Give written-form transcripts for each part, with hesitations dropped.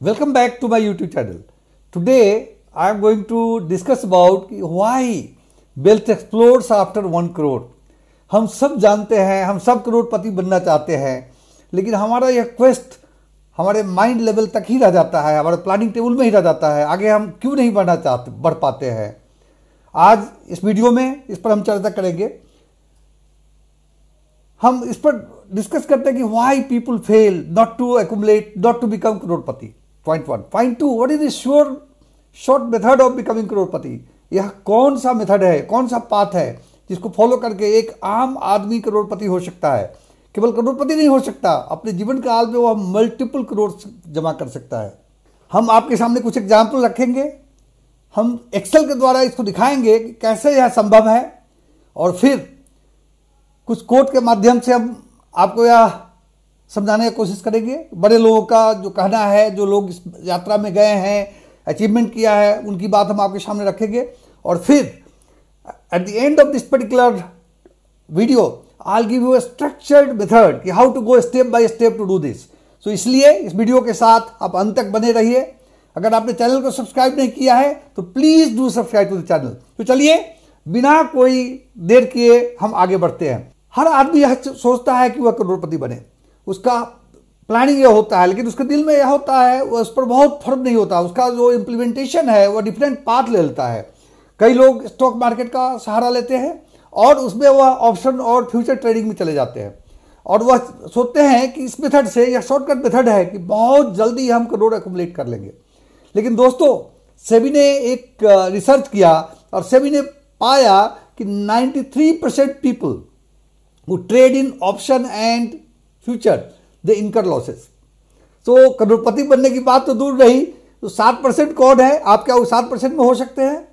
Welcome back to my YouTube channel. Today I am going to discuss about why wealth explodes after 1 crore. हम सब जानते हैं, हम सब करोड़पति बनना चाहते हैं, लेकिन हमारा यह क्वेस्ट हमारे माइंड लेवल तक ही रह जाता है, हमारे प्लानिंग टेबल में ही रह जाता है। आगे हम क्यों नहीं बढ़ पाते हैं। आज इस वीडियो में इस पर हम चर्चा करेंगे। हम इस पर डिस्कस करते हैं कि why people fail not to accumulate, not to become crorepati. Point 1। Point 2, what is the short method of becoming crorepati. यह कौन सा मेथड है, कौन सा पाथ है जिसको फॉलो करके एक आम आदमी करोड़पति हो सकता है। केवल करोड़पति नहीं हो सकता, अपने जीवन काल में वह मल्टीपल करोड़ जमा कर सकता है। हम आपके सामने कुछ एग्जाम्पल रखेंगे, हम एक्सेल के द्वारा इसको दिखाएंगे कि कैसे यह संभव है, और फिर कुछ कोट के माध्यम से हम आपको यह समझाने की कोशिश करेंगे। बड़े लोगों का जो कहना है, जो लोग इस यात्रा में गए हैं, अचीवमेंट किया है, उनकी बात हम आपके सामने रखेंगे। और फिर at the end of this particular video I will give you a structured method कि how to go step by step to do this. तो इसलिए इस वीडियो के साथ आप अंत तक बने रहिए। अगर आपने चैनल को सब्सक्राइब नहीं किया है तो please do subscribe to the channel. तो चलिए बिना कोई देर किए हम आगे बढ़ते हैं। हर आदमी यह सोचता है कि वह करोड़पति बने, उसका प्लानिंग यह होता है, लेकिन उसके दिल में यह होता है, वह उस पर बहुत फर्क नहीं होता। उसका जो इम्प्लीमेंटेशन है वह डिफरेंट पाथ ले लेता है। कई लोग स्टॉक मार्केट का सहारा लेते हैं और उसमें वह ऑप्शन और फ्यूचर ट्रेडिंग में चले जाते हैं, और वह सोचते हैं कि इस मेथड से, यह शॉर्टकट मेथड है कि बहुत जल्दी हम करोड़ एक्यूमुलेट कर लेंगे। लेकिन दोस्तों, सेबी ने एक रिसर्च किया और सेबी ने पाया कि 93% people who trade in option and future they incur losses। तो करोड़पति बनने की बात तो दूर रही, तो 7% कौन है, आप क्या वो 7% में हो सकते हैं?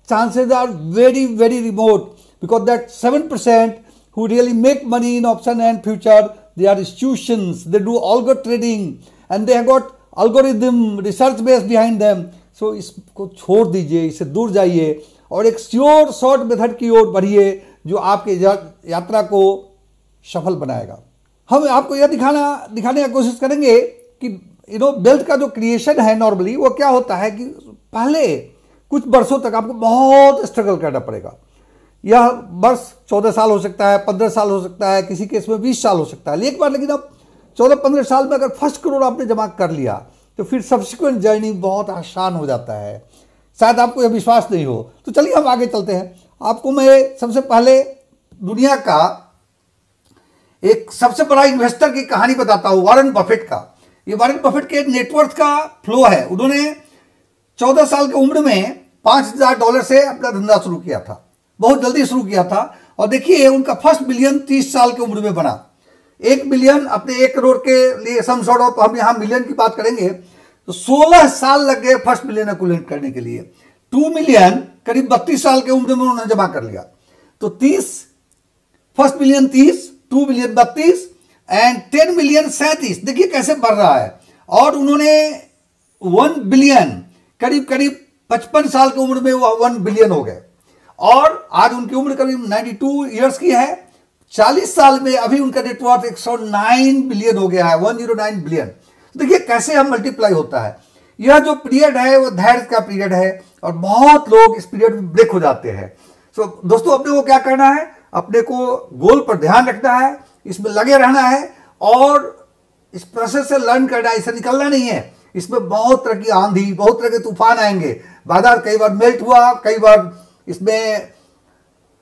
Chances are very very remote, because that 7% who really make money in option and future, they are institutions, they do algo trading and they have got algorithm research base behind them। so इसको छोड़ दीजिए, इससे दूर जाइए और एक sure short method की ओर बढ़िए जो आपके यात्रा को सफल बनाएगा। हम आपको यह दिखाने की कोशिश करेंगे कि वेल्थ का जो क्रिएशन है नॉर्मली वो क्या होता है कि पहले कुछ वर्षों तक आपको बहुत स्ट्रगल करना पड़ेगा। यह वर्ष 14 साल हो सकता है, 15 साल हो सकता है, किसी केस में 20 साल हो सकता है। एक बार लेकिन अब 14-15 साल में अगर फर्स्ट करोड़ आपने जमा कर लिया तो फिर सब्सिक्वेंट जर्नी बहुत आसान हो जाता है। शायद आपको यह विश्वास नहीं हो, तो चलिए हम आगे चलते हैं। आपको मैं सबसे पहले दुनिया का एक सबसे बड़ा इन्वेस्टर की कहानी बताता हूं, वॉरेन बफेट का। ये वॉरेन बफेट के नेटवर्थ का फ्लो है। उन्होंने 14 साल की उम्र में $5000 से अपना धंधा शुरू किया था, बहुत जल्दी शुरू किया था। और देखिए उनका फर्स्ट बिलियन 30 साल की उम्र में बना। 1 बिलियन अपने 1 करोड़ के लिए सम सॉर्ट ऑफ, हम यहां मिलियन की बात करेंगे तो 16 साल लग गए फर्स्ट बिलियन एक्यूमुलेट करने के लिए। 2 मिलियन करीब 32 साल की उम्र में उन्होंने जमा कर लिया। तो 30, first billion 30, 2 million 32 and 10 million 37। देखिए कैसे बढ़ रहा है। और उन्होंने 1 बिलियन करीब 55 साल की उम्र में वो 1 बिलियन हो गए, और आज उनकी उम्र करीब 92 ईयर्स की है। 40 साल में अभी उनका नेटवर्थ 109 बिलियन हो गया है, 109 बिलियन। देखिए कैसे हम मल्टीप्लाई होता है। यह जो पीरियड है वो धैर्य का पीरियड है, और बहुत लोग इस पीरियड में ब्रेक हो जाते हैं। सो दोस्तों, अपने को क्या करना है, अपने को गोल पर ध्यान रखना है, इसमें लगे रहना है और इस प्रोसेस से लर्न करना है, इससे निकलना नहीं है। इसमें बहुत तरह की आंधी, बहुत तरह के तूफान आएंगे। बाजार कई बार मेल्ट हुआ, कई बार इसमें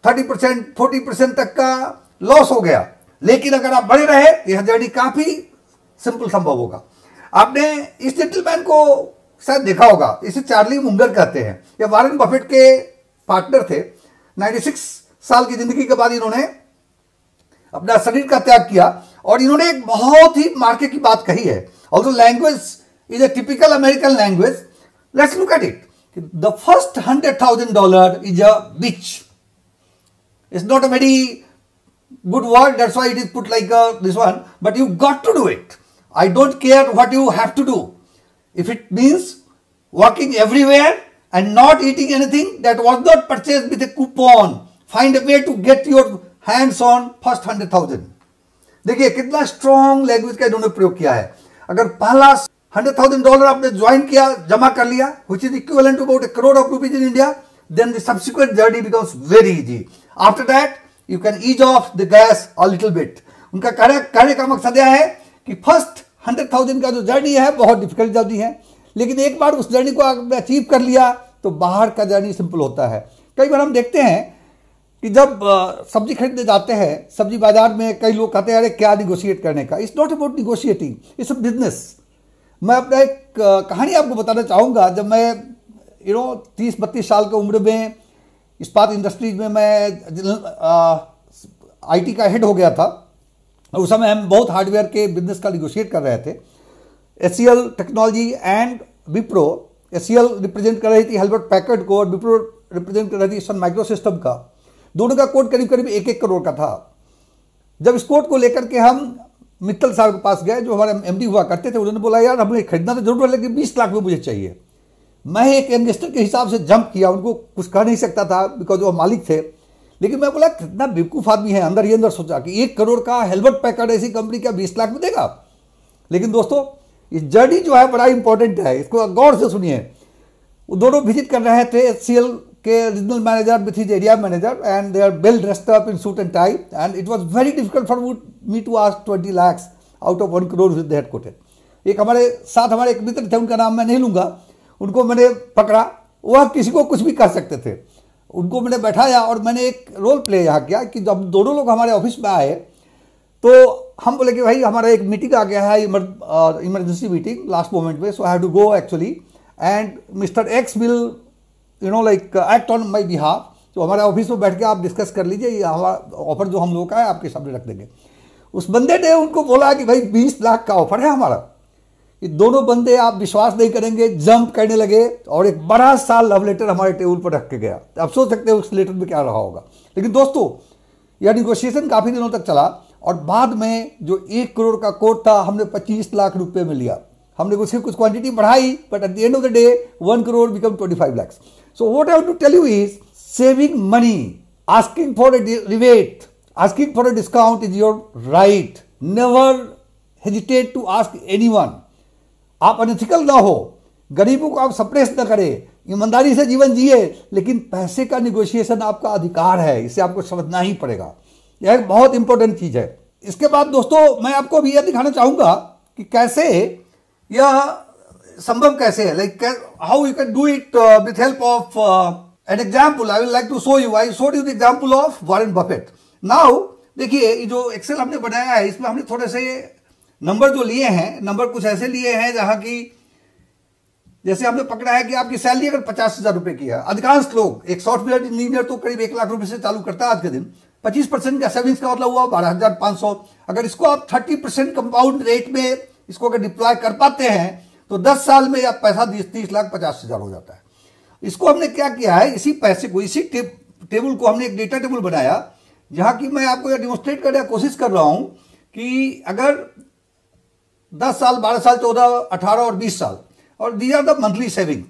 30%, 40% तक का लॉस हो गया, लेकिन अगर आप बड़े रहे यह जर्नी काफी सिंपल संभव होगा। आपने इस जेंटलमैन को शायद देखा होगा, इसे चार्ली मुंगर कहते हैं। यह वॉरेन बफेट के पार्टनर थे। 96 साल की जिंदगी के बाद इन्होंने अपना शरीर का त्याग किया, और इन्होंने एक बहुत ही मार्के की बात कही है। Also language is a typical American language. Let's look at it. The first $100,000 is a bitch. It's not a very good word, that's why it is put like this one, but you got to do it. I don't care what you have to do. If it means walking everywhere and not eating anything that was not purchased with a coupon, find a way to get your hands on first 100,000। देखिए कितना strong language का इन्होंने प्रयोग किया है। अगर पहला $100,000 आपने ज्वाइन किया, जमा कर लिया, which is equivalent to about ₹1 crore in India, then the subsequent journey becomes very easy. After that, you can ease off the gas a little bit. उनका कहने का मकसद यह है कि फर्स्ट 100,000 का जो जर्नी है बहुत डिफिकल्ट जर्नी है, लेकिन एक बार उस जर्नी को आपने अचीव कर लिया तो बाहर का जर्नी सिंपल होता है। कई बार हम देखते हैं कि जब सब्जी खरीदने जाते हैं सब्जी बाजार में, कई लोग कहते हैं अरे क्या निगोशिएट करने का। It's not about negotiating, it's a business. मैं अपना एक कहानी आपको बताना चाहूँगा। जब मैं 30-32 साल की उम्र में इस्पात इंडस्ट्रीज में मैं IT का हेड हो गया था। उस समय हम बहुत हार्डवेयर के बिजनेस का निगोशिएट कर रहे थे। HCL technology and Wipro, HCL represent कर रही थी हेल्बर्ट पैकर्ड को और विप्रो रिप्रेजेंट कर रही थी सन माइक्रो सिस्टम का। दोनों का कोड करीब करीब 1-1 करोड़ का था। जब इस कोड को लेकर के हम मित्तल साहब के पास गए जो हमारे MD हुआ करते थे, उन्होंने बोला यार हमें खरीदना तो जरूर है लेकिन 20 लाख में मुझे चाहिए। मैं एक इन्वेस्टर के हिसाब से जंप किया, उनको कुछ कह नहीं सकता था बिकॉज वो मालिक थे, लेकिन मैं बोला कितना बेवकूफ़ आदमी है। अंदर ही अंदर सोचा कि 1 करोड़ का हेल्बर्ट पैकर्ड ऐसी कंपनी क्या 20 लाख में देगा। लेकिन दोस्तों ये जर्नी जो है बड़ा इंपॉर्टेंट है, इसको गौर से सुनिए। वो दोनों विजिट कर रहे थे HCL के regional manager with his area manager and they are well dressed up in suit and tie and it was very difficult for me to ask 20 lakh out of 1 crore with headquarter. एक हमारे साथ हमारे एक मित्र थे, उनका नाम मैं नहीं लूंगा, उनको मैंने पकड़ा। वह किसी को कुछ भी कर सकते थे। उनको मैंने बैठाया और मैंने एक रोल प्ले यहाँ किया कि जब दोनों लोग हमारे ऑफिस में आए तो हम बोले कि भाई हमारा एक मीटिंग आ गया है, इमरजेंसी मीटिंग लास्ट मोमेंट में, so I have to go actually and mister X will act on my behalf. तो हमारे ऑफिस में बैठ के आप डिस्कस कर लीजिए, ये हमारा ऑफर जो हम लोगों का है आपके सामने रख देंगे। उस बंदे ने उनको बोला कि भाई 20 लाख का ऑफर है हमारा। ये दोनों बंदे आप विश्वास नहीं करेंगे जंप करने लगे और एक बड़ा सा लव लेटर हमारे टेबल पर रख के गया। आप सोच सकते हैं उस लेटर में क्या रहा होगा। लेकिन दोस्तों यह निगोशिएशन काफ़ी दिनों तक चला और बाद में जो 1 करोड़ का कोड था हमने 25 लाख रुपए में लिया। हमने सिर्फ कुछ क्वांटिटी बढ़ाई but at the end of the day 1 crore become 25 lakh. So what I want to tell you is saving money, asking for a rebate, asking for a discount is your right. Never hesitate to ask anyone. आप unethical ना हो, गरीबों को आप suppress न करें, ईमानदारी से जीवन जिए, लेकिन पैसे का निगोशिएशन आपका अधिकार है, इसे आपको समझना ही पड़ेगा। यह एक बहुत इंपॉर्टेंट चीज है। इसके बाद दोस्तों मैं आपको भी यह दिखाना चाहूंगा कि कैसे यह संभव कैसे है, like how you can do it with help of an example. I will like to show you, I showed you the example of Warren Buffett. Now देखिए जो एक्सेल हमने बनाया है इसमें हमने थोड़े से नंबर जो लिए हैं, नंबर कुछ ऐसे लिए हैं जहां की जैसे हमने पकड़ा है कि आपकी सैलरी अगर 50,000 रुपए की है, अधिकांश लोग एक सॉफ्टवेयर इंजीनियर तो करीब 1 लाख रुपए से चालू करता है आज के दिन। 25% का सेविंग्स का मतलब हुआ 12,500। अगर इसको आप 30% कंपाउंड रेट में इसको अगर डिप्लॉय कर पाते हैं तो 10 साल में आप पैसा 30,50,000 हो जाता है। इसको हमने क्या किया है, इसी पैसे को, इसी टेबल को हमने एक डेटा टेबल बनाया जहां की मैं आपको यह डिमोस्ट्रेट करने की कोशिश कर रहा हूं कि अगर 10 साल, 12 साल, 14, 18 और 20 साल और these are the monthly saving.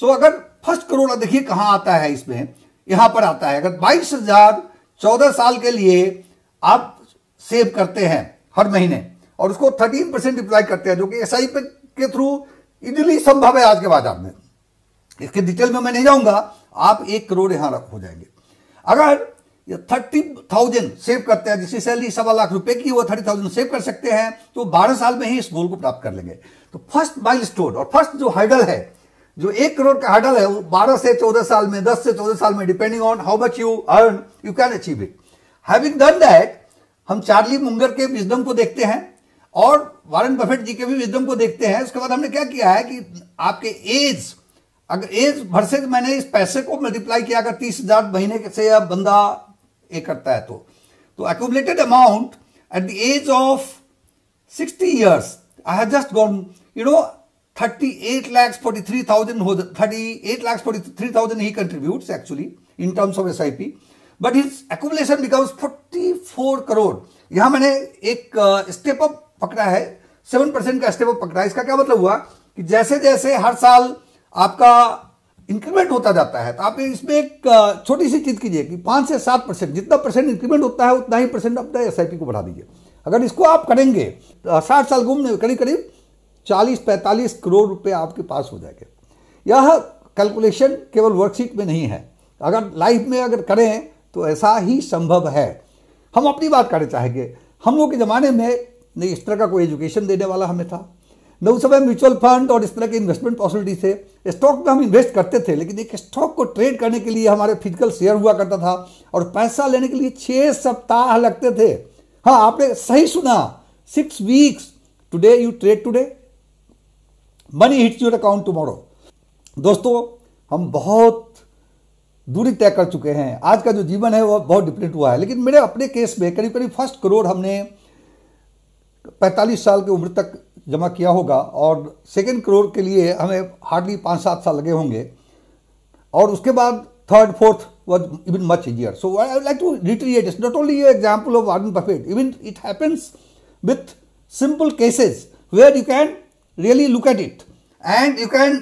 So अगर फर्स्ट करोड़ देखिए कहां आता है, इसमें यहां पर आता है। अगर 22,000 14 साल के लिए आप सेव करते हैं हर महीने और उसको 13% डिप्लॉय करते हैं जो कि SIP के थ्रू इजीली संभव है आज के बाजार में। इसके डिटेल में मैं नहीं जाऊंगा, आप 1 करोड़ यहां हो जाएंगे। अगर 30,000 सेव करते हैं, जिसकी सैलरी 1.25 लाख रुपए की, वो 30,000 सेव कर सकते हैं तो 12 साल में ही इस गोल को प्राप्त कर लेंगे। तो फर्स्ट माइलस्टोन और फर्स्ट जो हर्डल है, जो 1 करोड़ का हर्डल है, वो 12 से 14 साल में, 10 से 14 साल में, depending on how much you earn, you can achieve it. Having done that, हम चार्ली मुंगर के विजडम को देखते हैं और वॉरेन बफेट जी के भी विजडम को देखते हैं। उसके बाद हमने क्या किया है कि आपके एज, अगर एज भर से मैंने इस पैसे को मल्टीप्लाई किया, अगर 30,000 महीने से अब बंदा ये करता है तो accumulated amount at the age of 60 years I have just gone 38,43,000 he contributes actually in terms of SIP, but his accumulation becomes 44 crore। यहां मैंने एक स्टेप अप पकड़ा है, 7% का स्टेप अप पकड़ा है। इसका क्या मतलब हुआ कि जैसे जैसे हर साल आपका इंक्रीमेंट होता जाता है तो आप इसमें एक छोटी सी चीज कीजिए कि 5 से 7%, जितना परसेंट इंक्रीमेंट होता है उतना ही परसेंट अपने SIP को बढ़ा दीजिए। अगर इसको आप करेंगे तो 60 साल घूमने करीब करीब 40-45 करोड़ रुपए आपके पास हो जाएंगे। यह कैलकुलेशन केवल वर्कशीट में नहीं है, अगर लाइफ में अगर करें तो ऐसा ही संभव है। हम अपनी बात करना चाहेंगे। हम लोग के ज़माने में नहीं इस तरह का कोई एजुकेशन देने वाला हमें था, न उस समय म्यूचुअल फंड और इस तरह के इन्वेस्टमेंट पॉसिबिलिटी थे। स्टॉक में हम इन्वेस्ट करते थे, लेकिन एक स्टॉक को ट्रेड करने के लिए हमारे फिजिकल शेयर हुआ करता था और पैसा लेने के लिए 6 सप्ताह लगते थे। हाँ, आपने सही सुना, 6 weeks. Today you trade today, money hits your account tomorrow. दोस्तों, हम बहुत दूरी तय कर चुके हैं। आज का जो जीवन है वो बहुत डिफरेंट हुआ है। लेकिन मेरे अपने केस में करीब करीब फर्स्ट करोड़ हमने 45 साल की उम्र तक जमा किया होगा और सेकंड करोड़ के लिए हमें हार्डली 5-7 साल लगे होंगे, और उसके बाद third fourth was even much easier. So I would like to reiterate, it's not only an example of Warren Buffett, even it happens with simple cases where you can really look at it and you can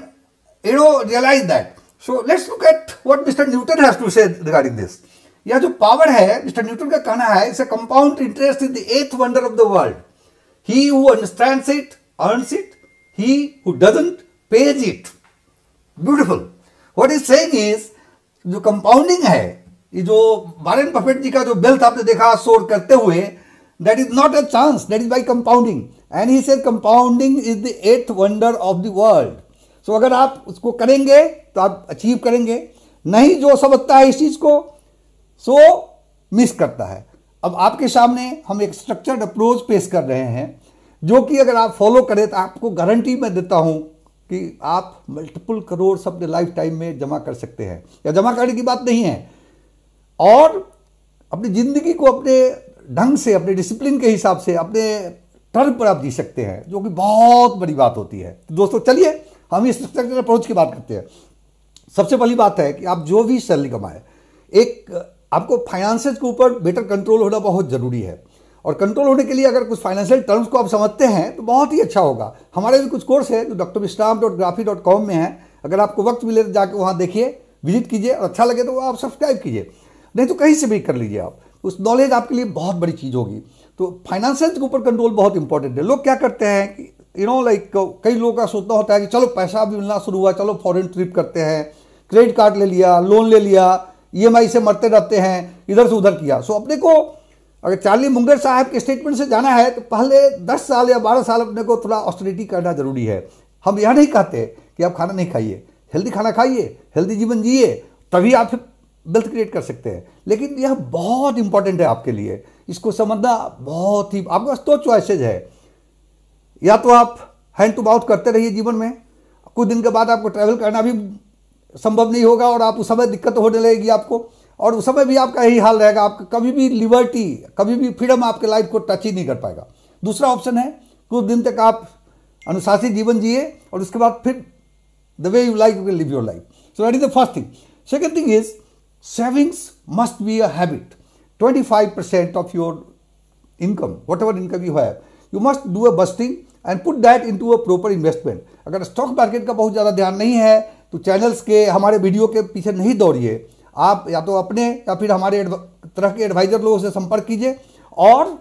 realize that. So let's look at what Mr. Newton has to say regarding this. यह जो power है, mister Newton का कहना है, इसे compound interest is the 8th wonder of the world. He who understands it earns it. He who doesn't pays it. Beautiful. What he's saying is, जो compounding है, ये जो वारेन बफेट जी का जो वेल्थ आपने देखा सोर करते हुए, that is not a chance, that is by compounding. And he said compounding is the 8th wonder of the world. So अगर आप उसको करेंगे तो आप अचीव करेंगे, नहीं जो समझता है इस चीज को सो मिस करता है. अब आपके सामने हम एक स्ट्रक्चर्ड अप्रोच पेश कर रहे हैं, जो कि अगर आप फॉलो करें तो आपको गारंटी मैं देता हूं कि आप मल्टीपल करोड़ अपने लाइफ टाइम में जमा कर सकते हैं. या जमा करने की बात नहीं है, और अपनी जिंदगी को अपने ढंग से, अपने डिसिप्लिन के हिसाब से, अपने टर्म पर आप जी सकते हैं, जो कि बहुत बड़ी बात होती है. तो दोस्तों चलिए हम इस स्ट्रक्चरल अप्रोच की बात करते हैं. सबसे पहली बात है कि आप जो भी सैलरी कमाए, एक आपको फाइनेंसेस के ऊपर बेटर कंट्रोल होना बहुत जरूरी है. और कंट्रोल होने के लिए अगर कुछ फाइनेंशियल टर्म्स को आप समझते हैं तो बहुत ही अच्छा होगा. हमारे भी कुछ कोर्स है जो drvisram.graphy.com में है. अगर आपको वक्त मिले तो जाके वहाँ देखिए, विजिट कीजिए, और अच्छा लगे तो आप सब्सक्राइब कीजिए, नहीं तो कहीं से भी कर लीजिए. आप उस नॉलेज आपके लिए बहुत बड़ी चीज़ होगी. तो फाइनेंशियल के ऊपर कंट्रोल बहुत इंपॉर्टेंट है. लोग क्या करते हैं कि लाइक कई लोगों का सोचना होता है कि चलो पैसा भी मिलना शुरू हुआ, चलो फॉरेन ट्रिप करते हैं, क्रेडिट कार्ड ले लिया, लोन ले लिया, EMI से मरते रहते हैं, इधर से उधर किया. सो अपने को अगर चार्ली मुंगर साहब के स्टेटमेंट से जाना है तो पहले 10 साल या 12 साल अपने को थोड़ा ऑस्टेरिटी करना जरूरी है. हम यह नहीं कहते कि आप खाना नहीं खाइए, हेल्दी खाना खाइए, हेल्दी जीवन जिए, तभी आप वेल्थ क्रिएट कर सकते हैं. लेकिन यह बहुत इंपॉर्टेंट है आपके लिए, इसको समझना बहुत ही. आपके पास 2 चॉइसेज है, या तो आप हैंड टू माउथ करते रहिए जीवन में, कुछ दिन के बाद आपको ट्रैवल करना भी संभव नहीं होगा और आप उस समय दिक्कत होने लगेगी आपको, और उस समय भी आपका यही हाल रहेगा. आपका कभी भी लिबर्टी, कभी भी फ्रीडम आपके लाइफ को टच ही नहीं कर पाएगा. दूसरा ऑप्शन है कुछ दिन तक आप अनुशासित जीवन जिए और उसके बाद फिर the way you like you will live your life. So that is the first thing. Second thing is savings must be a habit. 25% of your income, whatever income you have, you must do a busting and put that into a proper investment. अगर stock market का बहुत ज़्यादा ध्यान नहीं है तो channels के, हमारे वीडियो के पीछे नहीं दौड़िए. आप या तो अपने या फिर हमारे तरह के एडवाइजर लोगों से संपर्क कीजिए और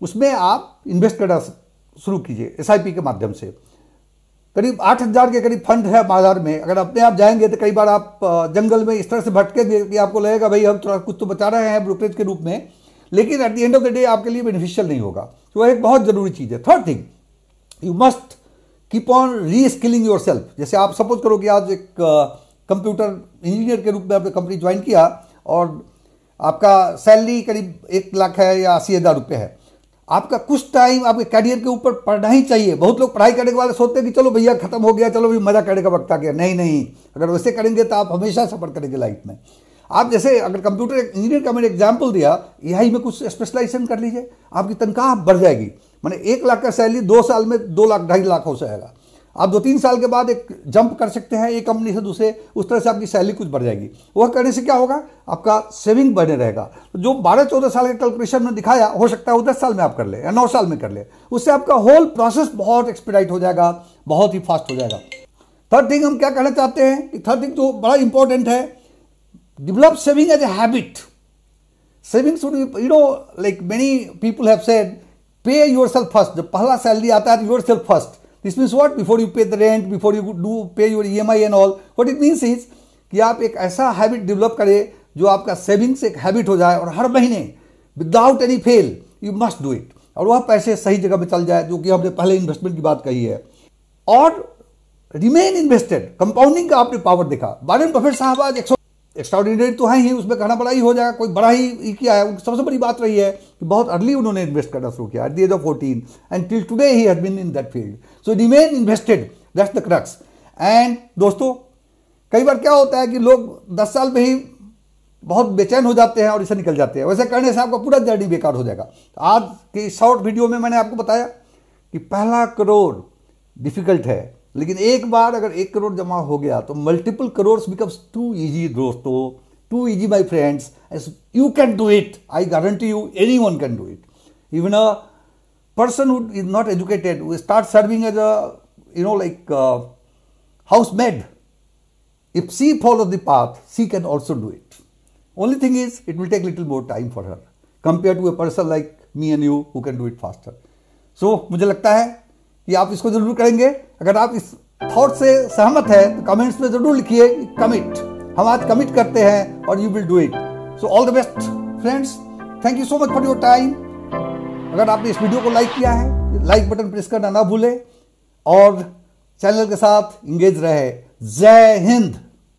उसमें आप इन्वेस्ट करना शुरू कीजिए SIP के माध्यम से. करीब 8,000 के करीब फंड है बाजार में. अगर अपने आप जाएंगे तो कई बार आप जंगल में इस तरह से भटकेंगे कि आपको लगेगा भाई हम थोड़ा कुछ तो बचा रहे हैं ब्रोकरेज के रूप में, लेकिन eight the end of the day आपके लिए बेनिफिशियल नहीं होगा. तो वह एक बहुत जरूरी चीज़ है. Third thing, you must keep on री स्किलिंग योर सेल्फ. जैसे आप सपोज करो कि आज एक कंप्यूटर इंजीनियर के रूप में आपने कंपनी ज्वाइन किया और आपका सैलरी करीब 1 लाख है या 80,000 रुपये है. आपका कुछ टाइम आपके कैरियर के ऊपर पढ़ना ही चाहिए. बहुत लोग पढ़ाई करने के बाद सोचते हैं कि चलो भैया खत्म हो गया, चलो भी मजा करने का वक्त आ गया. नहीं, अगर वैसे करेंगे तो आप हमेशा सफर करेंगे लाइफ में. आप जैसे अगर कंप्यूटर इंजीनियर का मैंने एग्जाम्पल दिया, यही में कुछ स्पेशलाइजेशन कर लीजिए, आपकी तनख्वाह बढ़ जाएगी. मैंने 1 लाख का सैलरी 2 साल में 2 लाख 2.5 लाख हो जाएगा. आप 2-3 साल के बाद एक जंप कर सकते हैं एक कंपनी से दूसरे, उस तरह से आपकी सैलरी कुछ बढ़ जाएगी. वह करने से क्या होगा, आपका सेविंग बढ़ने रहेगा. तो जो 12-14 साल के कैलकुलेशन में दिखाया, हो सकता है वो 10 साल में आप कर ले या 9 साल में कर ले. उससे आपका होल प्रोसेस बहुत एक्सपीडाइट हो जाएगा, बहुत ही फास्ट हो जाएगा. थर्ड थिंग हम क्या कहना चाहते हैं कि थर्ड थिंग जो बड़ा इंपॉर्टेंट है, develop saving as a habit. Saving should be, like many people have said, pay yourself first. जब पहला सैलरी आता है तो yourself first. This means what, before you pay the rent, before you do pay your EMI and all, what it means is कि आप एक ऐसा habit develop करें जो आपका सेविंग्स एक हैबिट हो जाए और हर महीने without any fail you must do it, और वह पैसे सही जगह पे चल जाए, जो कि हमने पहले इन्वेस्टमेंट की बात कही है। और रिमेन इन्वेस्टेड, कंपाउंडिंग का आपने पावर देखा। वॉरेन बफेट साहब आज एक्स्ट्राऑर्डिनरी तो है ही, उसमें कहना बड़ा ही हो जाएगा, कोई बड़ा ही किया है। उनकी सबसे बड़ी बात रही है कि बहुत अर्ली उन्होंने इन्वेस्ट करना शुरू किया, at the age of 14 and till today he has been in that field. So remain invested, that's the crux. And दोस्तों, कई बार क्या होता है कि लोग 10 साल में ही बहुत बेचैन हो जाते हैं और इसे निकल जाते हैं। वैसे करने से आपका पूरा जर्नी बेकार हो जाएगा। आज की शॉर्ट वीडियो में मैंने आपको बताया कि पहला करोड़ डिफिकल्ट है, लेकिन एक बार अगर 1 करोड़ जमा हो गया तो multiple crore becomes too easy दोस्तों, too easy my friends. You can do it, I guarantee you, anyone can do it. Even a person who is not educated, who start serving as a like housemaid, if she follows the path, she can also do it. Only thing is, it will take little more time for her compared to a person like me and you who can do it faster. So मुझे लगता है कि आप इसको जरूर करेंगे। अगर आप इस थॉट से सहमत है तो कमेंट्स में जरूर लिखिए कमिट, हम आज कमिट करते हैं और you will do it. So all the best friends, thank you so much for your time. अगर आपने इस वीडियो को लाइक किया है, लाइक बटन प्रेस करना ना भूलें और चैनल के साथ इंगेज रहे। जय हिंद।